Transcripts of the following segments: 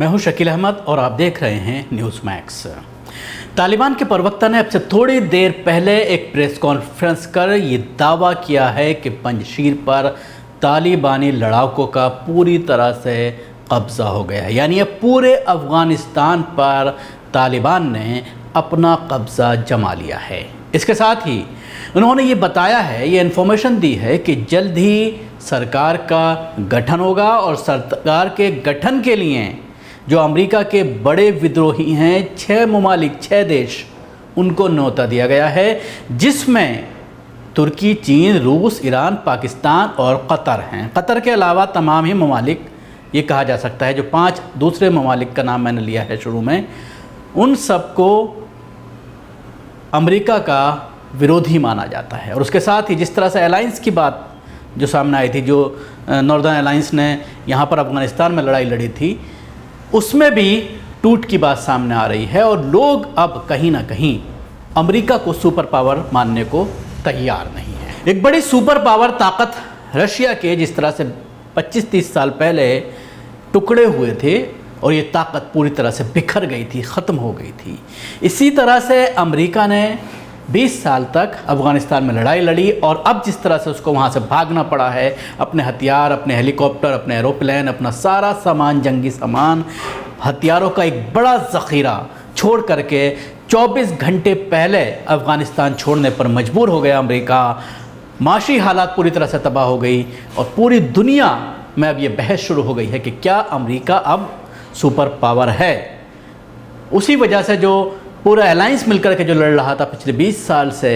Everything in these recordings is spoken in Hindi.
मैं हूं शकील अहमद और आप देख रहे हैं न्यूज़ मैक्स। तालिबान के प्रवक्ता ने अब से थोड़ी देर पहले एक प्रेस कॉन्फ्रेंस कर ये दावा किया है कि पंजशीर पर तालिबानी लड़ाकों का पूरी तरह से कब्ज़ा हो गया है, यानी अब पूरे अफ़गानिस्तान पर तालिबान ने अपना कब्ज़ा जमा लिया है। इसके साथ ही उन्होंने ये बताया है, ये इन्फॉर्मेशन दी है कि जल्द ही सरकार का गठन होगा और सरकार के गठन के लिए जो अमेरिका के बड़े विद्रोही हैं 6 ममालिक 6 देश, उनको न्योता दिया गया है, जिसमें तुर्की, चीन, रूस, ईरान, पाकिस्तान और कतर हैं। कतर के अलावा तमाम ही ममालिक, ये कहा जा सकता है जो 5 दूसरे ममालिक का नाम मैंने लिया है शुरू में, उन सबको अमेरिका का विरोधी माना जाता है। और उसके साथ ही जिस तरह से अलायंस की बात जो सामने आई थी, जो नॉर्दर्न अलायंस ने यहाँ पर अफ़गानिस्तान में लड़ाई लड़ी थी, उसमें भी टूट की बात सामने आ रही है और लोग अब कहीं ना कहीं अमेरिका को सुपर पावर मानने को तैयार नहीं है। एक बड़ी सुपर पावर ताकत रशिया के जिस तरह से 25-30 साल पहले टुकड़े हुए थे और ये ताकत पूरी तरह से बिखर गई थी, ख़त्म हो गई थी, इसी तरह से अमेरिका ने 20 साल तक अफ़गानिस्तान में लड़ाई लड़ी और अब जिस तरह से उसको वहाँ से भागना पड़ा है, अपने हथियार, अपने हेलीकॉप्टर, अपने एरोप्लेन, अपना सारा सामान, जंगी सामान, हथियारों का एक बड़ा ज़ख़ीरा छोड़ करके 24 घंटे पहले अफ़गानिस्तान छोड़ने पर मजबूर हो गया अमेरिका। माशी हालात पूरी तरह से तबाह हो गई और पूरी दुनिया में अब ये बहस शुरू हो गई है कि क्या अमेरिका अब सुपर पावर है। उसी वजह से जो पूरा अलायंस मिलकर के जो लड़ रहा था पिछले 20 साल से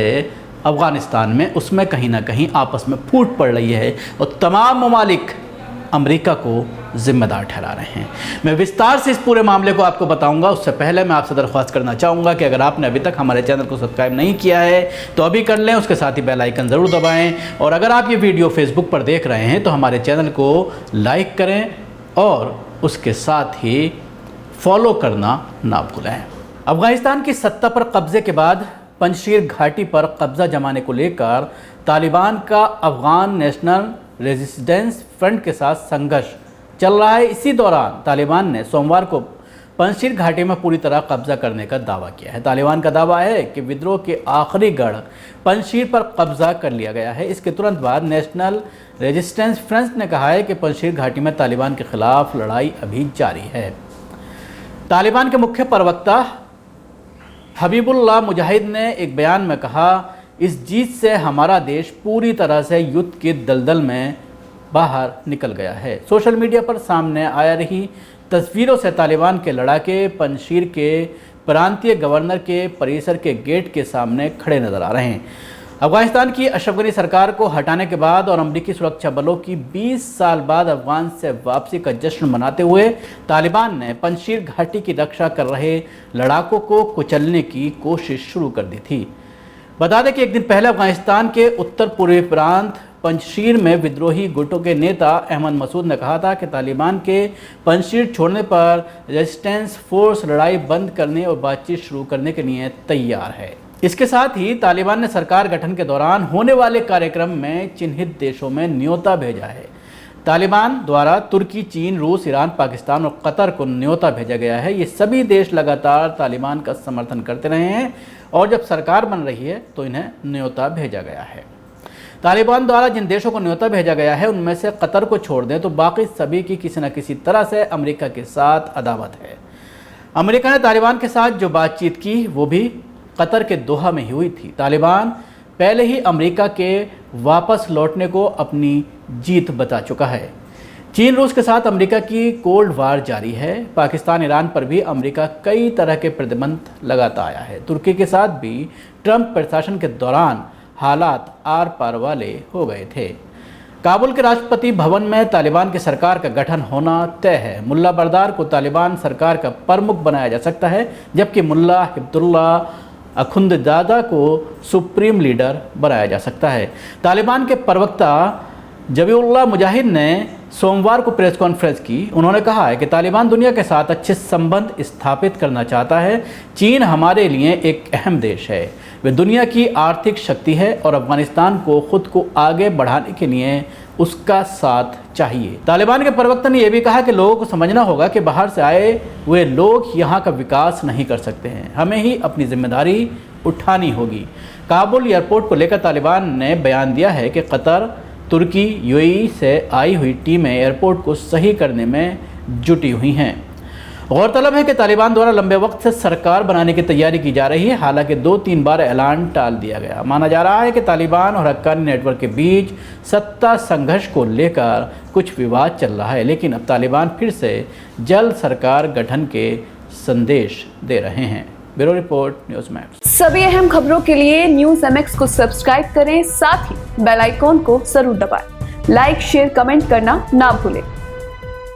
अफ़गानिस्तान में, उसमें कहीं ना कहीं आपस में फूट पड़ रही है और तमाम ममालिक अमेरिका को ज़िम्मेदार ठहरा रहे हैं। मैं विस्तार से इस पूरे मामले को आपको बताऊंगा। उससे पहले मैं आपसे दरख्वास्त करना चाहूँगा कि अगर आपने अभी तक हमारे चैनल को सब्सक्राइब नहीं किया है तो अभी कर लें, उसके साथ ही बेल आइकन ज़रूर दबाएँ और अगर आप ये वीडियो फेसबुक पर देख रहे हैं तो हमारे चैनल को लाइक करें और उसके साथ ही फॉलो करना ना भूलें। अफ़गानिस्तान की सत्ता पर कब्ज़े के बाद पंजशीर घाटी पर कब्ज़ा जमाने को लेकर तालिबान का अफ़गान नेशनल रेजिस्टेंस फ्रंट के साथ संघर्ष चल रहा है। इसी दौरान तालिबान ने सोमवार को पंजशीर घाटी में पूरी तरह कब्ज़ा करने का दावा किया है। तालिबान का दावा है कि विद्रोह के आखिरी गढ़ पंजशीर पर कब्ज़ा कर लिया गया है। इसके तुरंत बाद नेशनल रेजिस्टेंस फ्रंट ने कहा है कि पंजशीर घाटी में तालिबान के ख़िलाफ़ लड़ाई अभी जारी है। तालिबान के मुख्य प्रवक्ता हबीबुल्लाह मुजाहिद ने एक बयान में कहा, इस जीत से हमारा देश पूरी तरह से युद्ध के दलदल में बाहर निकल गया है। सोशल मीडिया पर सामने आ रही तस्वीरों से तालिबान के लड़ाके पंजशीर के प्रांतीय गवर्नर के परिसर के गेट के सामने खड़े नजर आ रहे हैं। अफ़गानिस्तान की अशरफ गनी सरकार को हटाने के बाद और अमरीकी सुरक्षा बलों की 20 साल बाद अफ़गान से वापसी का जश्न मनाते हुए तालिबान ने पंजशीर घाटी की रक्षा कर रहे लड़ाकों को कुचलने की कोशिश शुरू कर दी थी। बता दें कि एक दिन पहले अफ़गानिस्तान के उत्तर पूर्वी प्रांत पंजशीर में विद्रोही गुटों के नेता अहमद मसूद ने कहा था कि तालिबान के पंजशीर छोड़ने पर रेजिस्टेंस फोर्स लड़ाई बंद करने और बातचीत शुरू करने के लिए तैयार है। इसके साथ ही तालिबान ने सरकार गठन के दौरान होने वाले कार्यक्रम में चिन्हित देशों में न्योता भेजा है। तालिबान द्वारा तुर्की, चीन, रूस, ईरान, पाकिस्तान और कतर को न्योता भेजा गया है। ये सभी देश लगातार तालिबान का समर्थन करते रहे हैं और जब सरकार बन रही है तो इन्हें न्योता भेजा गया है। तालिबान द्वारा जिन देशों को न्योता भेजा गया है उनमें से कतर को छोड़ दें तो बाकी सभी की किसी न किसी तरह से अमेरिका के साथ अदावत है। अमेरिका ने तालिबान के साथ जो बातचीत की वो भी कतर के दोहा में ही हुई थी। तालिबान पहले ही अमेरिका के वापस लौटने को अपनी जीत बता चुका है। चीन, रूस के साथ अमेरिका की कोल्ड वार जारी है। पाकिस्तान, ईरान पर भी अमेरिका कई तरह के प्रतिबंध लगाता आया है। तुर्की के साथ भी ट्रंप प्रशासन के दौरान हालात आर पार वाले हो गए थे। काबुल के राष्ट्रपति भवन में तालिबान की सरकार का गठन होना तय है। मुल्ला बरदार को तालिबान सरकार का प्रमुख बनाया जा सकता है, जबकि मुल्ला हिब्दुल्लाह अखुंदजादा को सुप्रीम लीडर बनाया जा सकता है। तालिबान के प्रवक्ता जबीउल्लाह मुजाहिद ने सोमवार को प्रेस कॉन्फ्रेंस की। उन्होंने कहा है कि तालिबान दुनिया के साथ अच्छे संबंध स्थापित करना चाहता है। चीन हमारे लिए एक अहम देश है, वे दुनिया की आर्थिक शक्ति है और अफगानिस्तान को खुद को आगे बढ़ाने के लिए उसका साथ चाहिए। तालिबान के प्रवक्ता ने यह भी कहा कि लोगों को समझना होगा कि बाहर से आए हुए लोग यहाँ का विकास नहीं कर सकते हैं, हमें ही अपनी जिम्मेदारी उठानी होगी। काबुल एयरपोर्ट को लेकर तालिबान ने बयान दिया है कि कतर, तुर्की, यूएई से आई हुई टीमें एयरपोर्ट को सही करने में जुटी हुई हैं। गौरतलब है कि तालिबान द्वारा लंबे वक्त से सरकार बनाने की तैयारी की जा रही है, हालांकि 2-3 बार ऐलान टाल दिया गया। माना जा रहा है कि तालिबान और हक्कानी नेटवर्क के बीच सत्ता संघर्ष को लेकर कुछ विवाद चल रहा है, लेकिन अब तालिबान फिर से जल्द सरकार गठन के संदेश दे रहे हैं। Bureau report, news max. सभी अहम खबरों के लिए न्यूज़ MX को सब्सक्राइब करें, साथ ही बेल आइकॉन को जरूर दबाएं। लाइक, शेयर, कमेंट करना ना भूलें।